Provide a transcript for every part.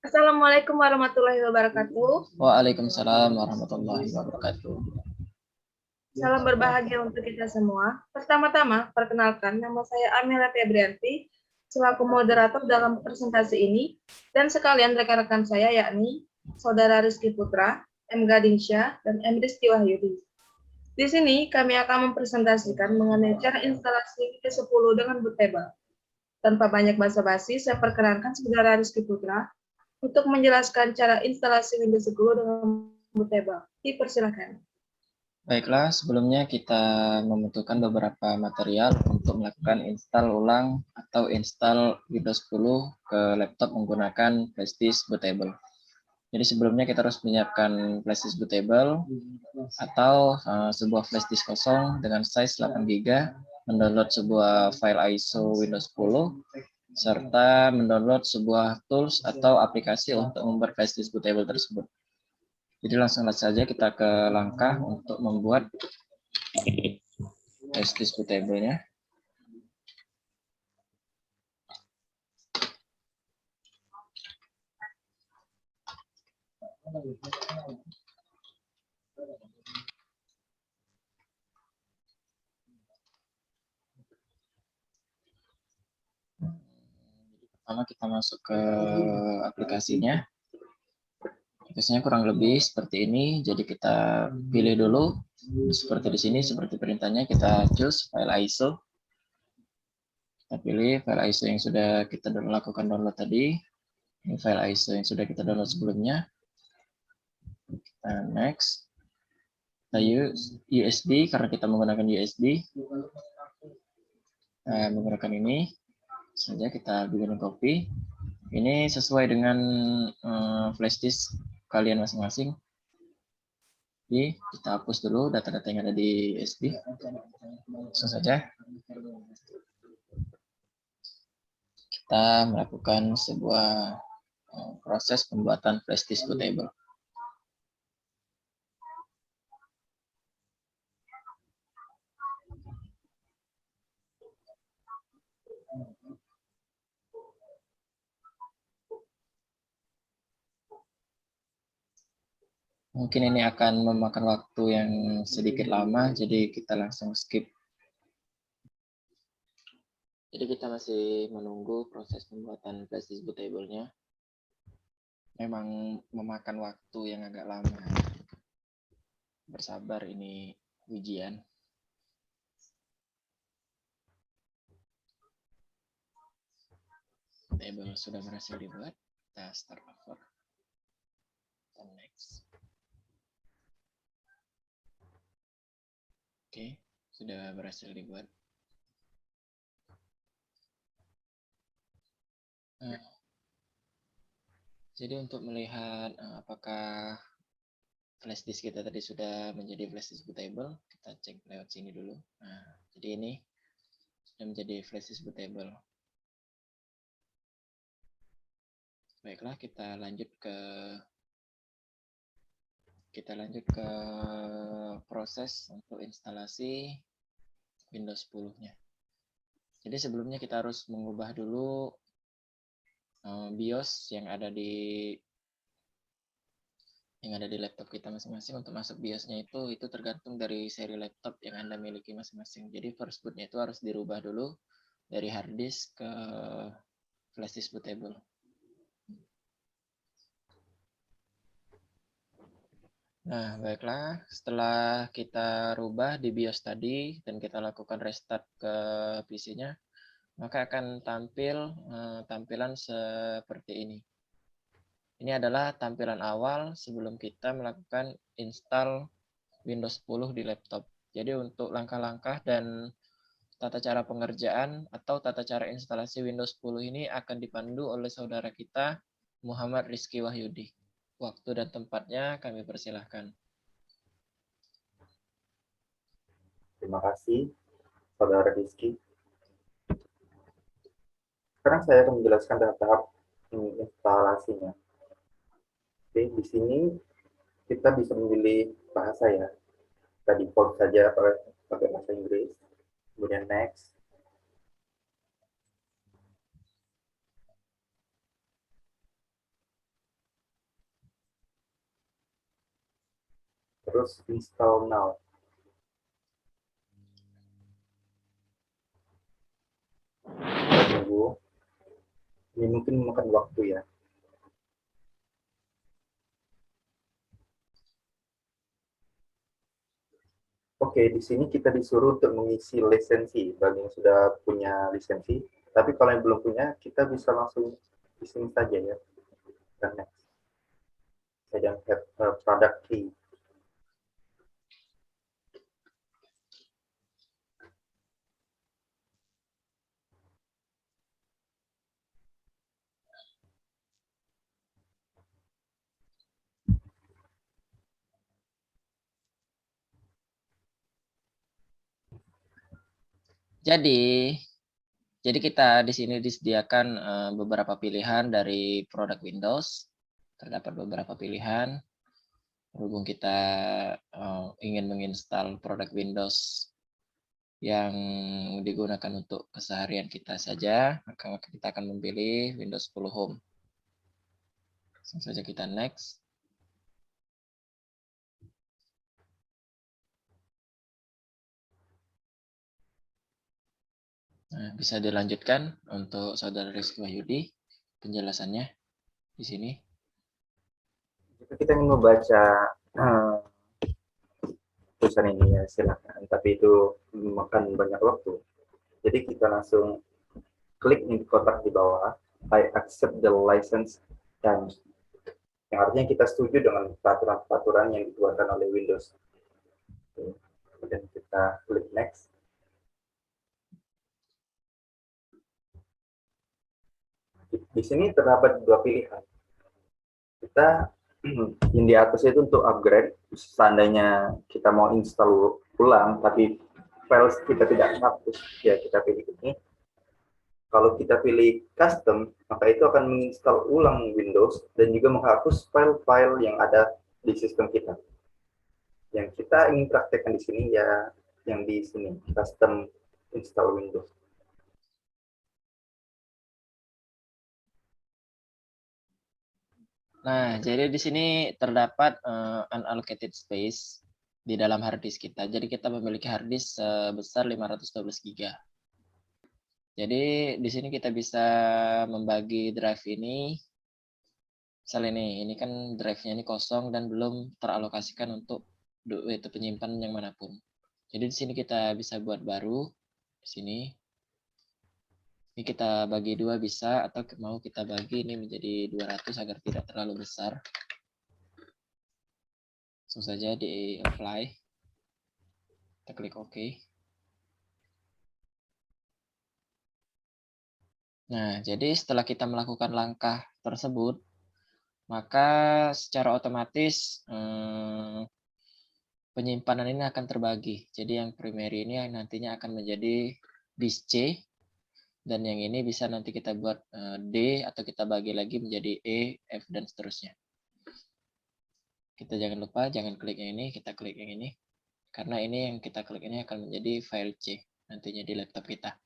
Assalamualaikum warahmatullahi wabarakatuh. Waalaikumsalam warahmatullahi wabarakatuh. Salam berbahagia untuk kita semua. Pertama-tama, perkenalkan nama saya Amira Febrianti, selaku moderator dalam presentasi ini, dan sekalian rekan-rekan saya yakni Saudara Rizky Putra, M. Gadingsyah, dan M. Rizky Wahyudi. Di sini kami akan mempresentasikan mengenai cara instalasi Windows 10 dengan bootable. Tanpa banyak basa-basi, saya perkenalkan Saudara Rizky Putra untuk menjelaskan cara instalasi Windows 10 dengan bootable. Dipersilakan. Baiklah, sebelumnya kita membutuhkan beberapa material untuk melakukan install ulang atau install Windows 10 ke laptop menggunakan flash disk bootable. Jadi sebelumnya kita harus menyiapkan flash disk bootable atau sebuah flash disk kosong dengan size 8 GB, mendownload sebuah file ISO Windows 10, serta mendownload sebuah tools atau aplikasi untuk membuat flash disk bootable tersebut. Jadi langsung saja kita ke langkah untuk membuat flash disk bootable-nya. Pertama kita masuk ke aplikasinya. Aplikasinya kurang lebih seperti ini. Jadi kita pilih dulu seperti di sini, seperti perintahnya kita choose file ISO. Kita pilih file ISO yang sudah kita lakukan download tadi. Ini file ISO yang sudah kita download sebelumnya. Kita next. Kita use USB karena kita menggunakan USB. Nah, menggunakan ini saja kita bikin copy. Ini sesuai dengan flash disk kalian masing-masing. Jadi kita hapus dulu data-data yang ada di USB. Langsung saja kita melakukan sebuah proses pembuatan flash disk bootable. Mungkin ini akan memakan waktu yang sedikit lama, jadi kita langsung skip. Jadi kita masih menunggu proses pembuatan flash disk bootable-nya. Memang memakan waktu yang agak lama. Bersabar, ini ujian. Bootable sudah berhasil dibuat. Kita start over. Kita next. Oke, sudah berhasil dibuat. Nah, jadi untuk melihat apakah flash disk kita tadi sudah menjadi flash disk bootable, kita cek lewat sini dulu. Nah, jadi ini sudah menjadi flash disk bootable. Baiklah, kita lanjut ke proses untuk instalasi Windows 10-nya. Jadi sebelumnya kita harus mengubah dulu BIOS yang ada di laptop kita masing-masing. Untuk masuk BIOS-nya itu tergantung dari seri laptop yang Anda miliki masing-masing. Jadi first boot-nya itu harus dirubah dulu dari hard disk ke flash disk bootable. Nah, baiklah, setelah kita rubah di BIOS tadi dan kita lakukan restart ke PC-nya, maka akan tampil tampilan seperti ini. Ini adalah tampilan awal sebelum kita melakukan install Windows 10 di laptop. Jadi untuk langkah-langkah dan tata cara pengerjaan atau tata cara instalasi Windows 10 ini akan dipandu oleh saudara kita, Muhammad Rizky Wahyudi. Waktu dan tempatnya kami persilahkan. Terima kasih, Saudara Rizky. Sekarang saya akan menjelaskan tahap instalasinya. Oke, di sini kita bisa memilih bahasa ya. Kita default saja pakai bahasa Inggris. Kemudian next. terus install now. Kita tunggu. Ini mungkin memakan waktu ya. Oke, di sini kita disuruh untuk mengisi lisensi bagi yang sudah punya lisensi. Tapi kalau yang belum punya, kita bisa langsung di sini saja ya. Dan next. Saya have product key. Jadi kita di sini disediakan beberapa pilihan dari produk Windows. Terdapat beberapa pilihan. Berhubung kita ingin menginstal produk Windows yang digunakan untuk keseharian kita saja, maka kita akan memilih Windows 10 Home. Langsung saja kita next. Nah, bisa dilanjutkan untuk Saudara Rizky Wahyudi penjelasannya di sini. Jika kita ingin membaca tulisan ini ya silakan, tapi itu memakan banyak waktu. Jadi kita langsung klik di kotak di bawah, I accept the license terms. Yang artinya kita setuju dengan peraturan-peraturan yang dikeluarkan oleh Windows. Kemudian kita klik next. Di sini terdapat dua pilihan. Kita yang di atas itu untuk upgrade, seandainya kita mau install ulang, tapi file kita tidak hapus, ya kita pilih ini. Kalau kita pilih custom, maka itu akan menginstal ulang Windows dan juga menghapus file-file yang ada di sistem kita. Yang kita ingin praktekkan di sini ya yang di sini, custom install Windows. Nah, jadi di sini terdapat unallocated space di dalam hard disk kita. Jadi kita memiliki hard disk sebesar 512 GB. Jadi di sini kita bisa membagi drive ini. Misalnya ini kan drive-nya ini kosong dan belum teralokasikan untuk penyimpanan yang manapun. Jadi di sini kita bisa buat baru di sini. Ini kita bagi dua bisa, atau mau kita bagi ini menjadi 200 agar tidak terlalu besar. Langsung saja di apply. Kita klik OK. Nah, jadi setelah kita melakukan langkah tersebut, maka secara otomatis penyimpanan ini akan terbagi. Jadi yang primary ini nantinya akan menjadi disk C, dan yang ini bisa nanti kita buat D, atau kita bagi lagi menjadi E, F, dan seterusnya. Kita jangan lupa, jangan klik yang ini, kita klik yang ini. Karena ini yang kita klik ini akan menjadi file C nantinya di laptop kita.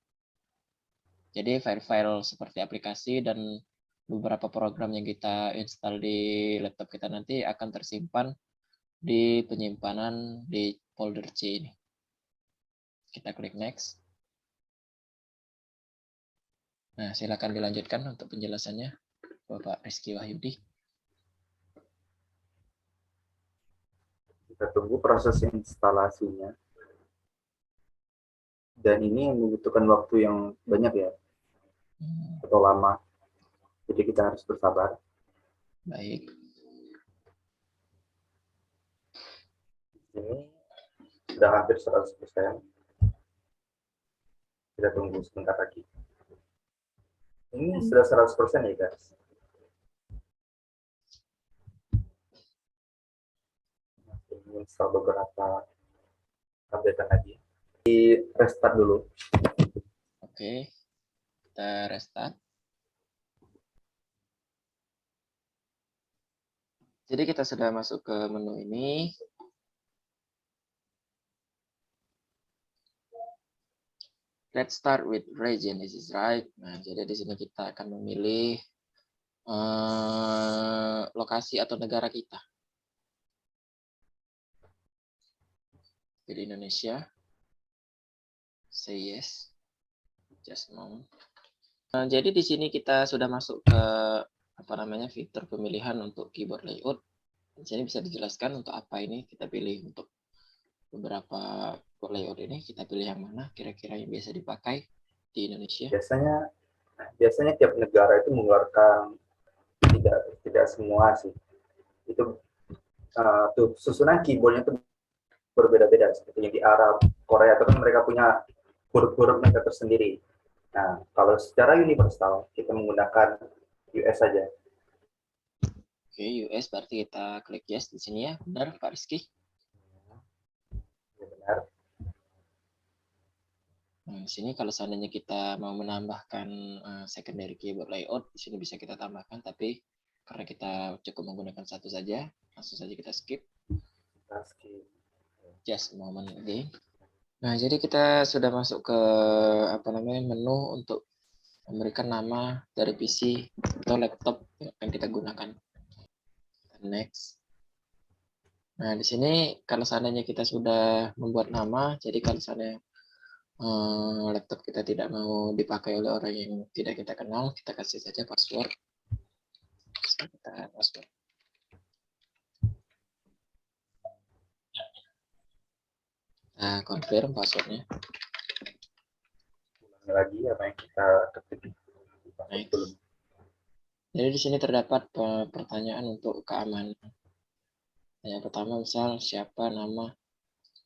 Jadi file-file seperti aplikasi dan beberapa program yang kita install di laptop kita nanti akan tersimpan di penyimpanan di folder C ini. Kita klik next. Nah, silakan dilanjutkan untuk penjelasannya, Bapak Rizky Wahyudi. Kita tunggu proses instalasinya. Dan ini membutuhkan waktu yang banyak ya, atau lama. Jadi kita harus bersabar. Baik. Ini sudah hampir 100%. Kita tunggu sebentar lagi. Ini sudah 100% ya guys. Install beberapa update lagi. Di restart dulu. Oke. Kita restart. Jadi kita sudah masuk ke menu ini. Let's start with region. This is right. Nah, jadi di sini kita akan memilih lokasi atau negara kita. Pilih Indonesia. Say yes. Just a moment. Nah, jadi di sini kita sudah masuk ke fitur pemilihan untuk keyboard layout. Di sini bisa dijelaskan untuk apa ini kita pilih untuk beberapa keyboard layout ini. Kita pilih yang mana kira-kira yang biasa dipakai di Indonesia. Biasanya tiap negara itu mengeluarkan, tidak semua sih. Itu tuh susunan keyboardnya itu berbeda-beda, seperti yang di Arab, Korea itu kan mereka punya huruf-huruf mereka tersendiri. Nah, kalau secara universal kita menggunakan US saja. Oke, US berarti kita klik yes di sini ya. Benar, Pak Rizky? Ya, benar. Nah, di sini kalau seandainya kita mau menambahkan secondary keyboard layout, di sini bisa kita tambahkan, tapi karena kita cukup menggunakan satu saja, langsung saja kita skip. Just a moment again. Nah, jadi kita sudah masuk ke menu untuk memberikan nama dari PC atau laptop yang akan kita gunakan. Next. Nah, di sini kalau seandainya kita sudah membuat nama, jadi kalau seandainya laptop kita tidak mau dipakai oleh orang yang tidak kita kenal, kita kasih saja password. Kita password. Nah, confirm passwordnya. Ulangi lagi apa yang kita ketik. Next. Jadi di sini terdapat pertanyaan untuk keamanan. Yang pertama misal siapa nama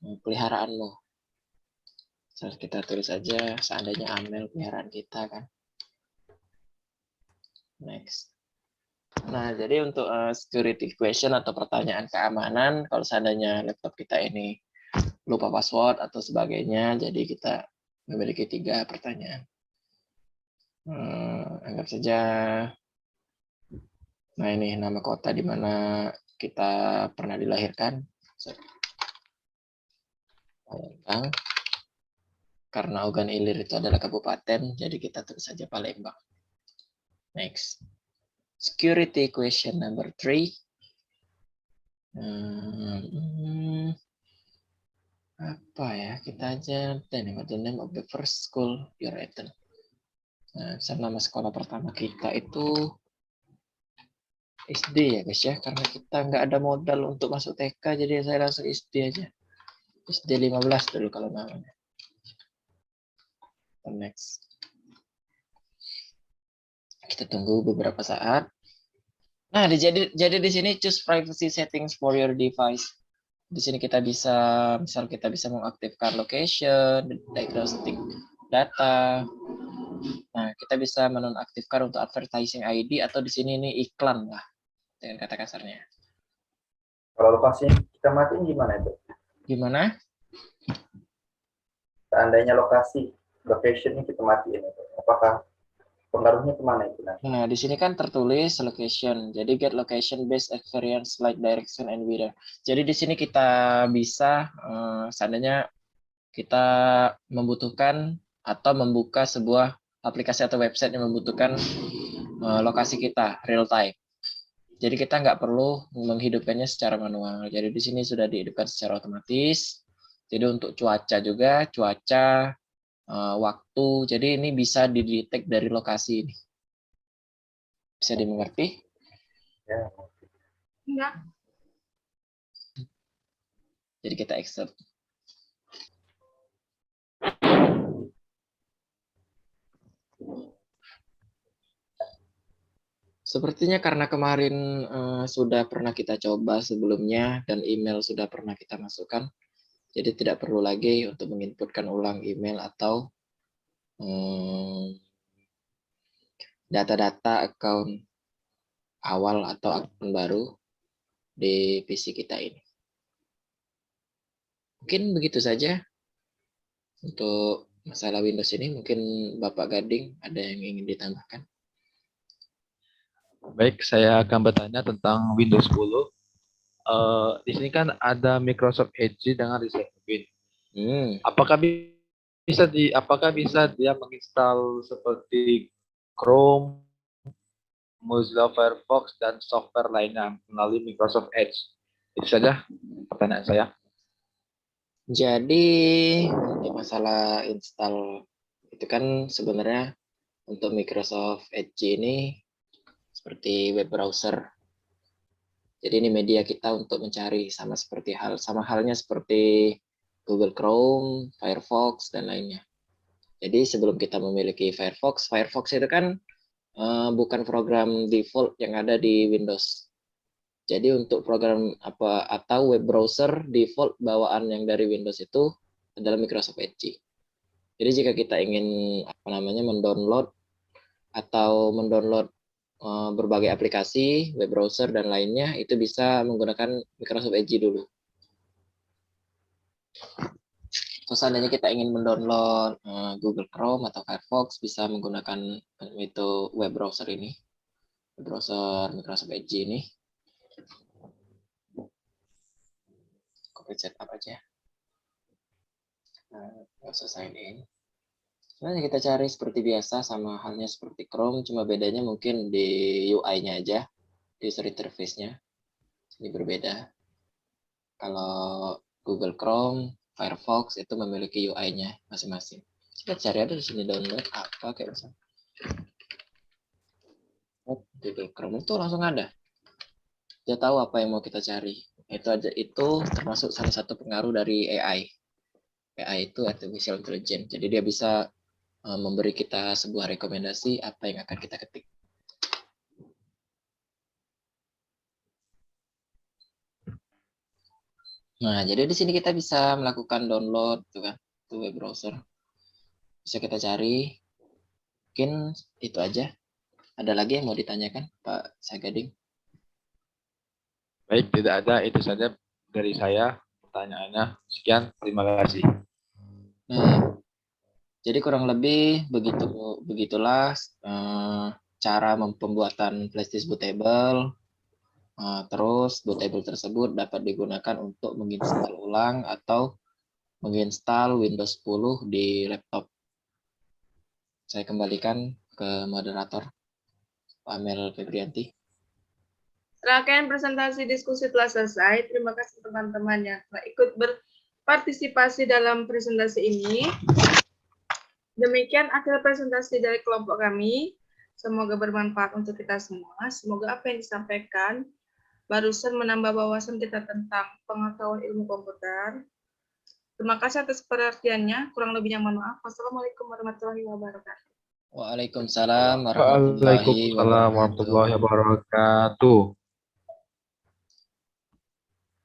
peliharaanmu. Misal kita tulis aja seandainya Amel peliharaan kita kan. Next. Nah, jadi untuk security question atau pertanyaan keamanan, kalau seandainya laptop kita ini lupa password atau sebagainya, jadi kita memiliki 3 pertanyaan. Anggap saja, nah ini nama kota di mana kita pernah dilahirkan. Palembang. Karena Ogan Ilir itu adalah kabupaten, jadi kita tulis saja Palembang. Next. Security question number 3. Apa ya? Kita aja the name of the first school you're attend. Nah, nama sekolah pertama kita itu SD ya guys ya, karena kita nggak ada modal untuk masuk TK, jadi saya langsung SD aja. SD 15 dulu kalau namanya. Next. Kita tunggu beberapa saat. Nah, jadi di sini choose privacy settings for your device. Di sini kita bisa, misal kita bisa mengaktifkan location, diagnostic data. Nah, kita bisa menonaktifkan untuk advertising ID atau di sini ini iklan lah, dengan kata kasarnya. Kalau lokasi kita matiin gimana itu? Gimana? Seandainya location-nya kita matiin, apakah pengaruhnya kemana itu? Nah, di sini kan tertulis location. Jadi get location based experience like direction and weather. Jadi di sini kita bisa seandainya kita membutuhkan atau membuka sebuah aplikasi atau website yang membutuhkan lokasi kita real time. Jadi kita nggak perlu menghidupkannya secara manual. Jadi di sini sudah dihidupkan secara otomatis. Jadi untuk cuaca juga, waktu. Jadi ini bisa didetek dari lokasi ini. Bisa dimengerti? Ya. Enggak. Jadi kita exit. Sepertinya karena kemarin sudah pernah kita coba sebelumnya dan email sudah pernah kita masukkan, jadi tidak perlu lagi untuk menginputkan ulang email atau data-data account awal atau akun baru di PC kita ini. Mungkin begitu saja untuk masalah Windows ini. Mungkin Bapak Gading ada yang ingin ditambahkan? Baik, saya akan bertanya tentang Windows 10. Di sini kan ada Microsoft Edge dengan Reset Win. Apakah bisa dia menginstal seperti Chrome, Mozilla Firefox, dan software lainnya melalui Microsoft Edge? Itu saja pertanyaan saya. Jadi untuk masalah install itu kan sebenarnya untuk Microsoft Edge ini seperti web browser. Jadi ini media kita untuk mencari sama halnya seperti Google Chrome, Firefox dan lainnya. Jadi sebelum kita memiliki Firefox itu kan bukan program default yang ada di Windows. Jadi untuk program atau web browser default bawaan yang dari Windows itu adalah Microsoft Edge. Jadi jika kita ingin mendownload berbagai aplikasi, web browser dan lainnya, itu bisa menggunakan Microsoft Edge dulu. Kalau seandainya kita ingin mendownload Google Chrome atau Firefox, bisa menggunakan itu web browser ini, web browser Microsoft Edge ini. Copy setup aja. Nggak usah sign in. Sebenarnya kita cari seperti biasa, sama halnya seperti Chrome, cuma bedanya mungkin di UI-nya aja, di user interface-nya. Ini berbeda. Kalau Google Chrome, Firefox itu memiliki UI-nya masing-masing. Kita cari ada di sini download apa kayak misalnya. Google Chrome itu langsung ada. Dia tahu apa yang mau kita cari. Itu termasuk salah satu pengaruh dari AI. AI itu artificial intelligence. Jadi dia bisa memberi kita sebuah rekomendasi apa yang akan kita ketik. Nah, jadi di sini kita bisa melakukan download tuh kan, itu web browser. Bisa kita cari. Mungkin itu aja. Ada lagi yang mau ditanyakan, Pak Sagading? Baik, tidak ada. Itu saja dari saya pertanyaannya. Sekian, terima kasih. Nah, jadi kurang lebih begitulah cara pembuatan flash disk bootable. Terus bootable tersebut dapat digunakan untuk menginstal ulang atau menginstal Windows 10 di laptop. Saya kembalikan ke moderator, Pak Amel Febrianti. Rangkaian presentasi diskusi telah selesai. Terima kasih teman-teman yang telah ikut berpartisipasi dalam presentasi ini. Demikian akhir presentasi dari kelompok kami. Semoga bermanfaat untuk kita semua. Semoga apa yang disampaikan barusan menambah wawasan kita tentang pengetahuan ilmu komputer. Terima kasih atas perhatiannya. Kurang lebihnya mohon maaf. Wassalamualaikum warahmatullahi wabarakatuh. Waalaikumsalam warahmatullahi wabarakatuh. Waalaikumsalam warahmatullahi wabarakatuh.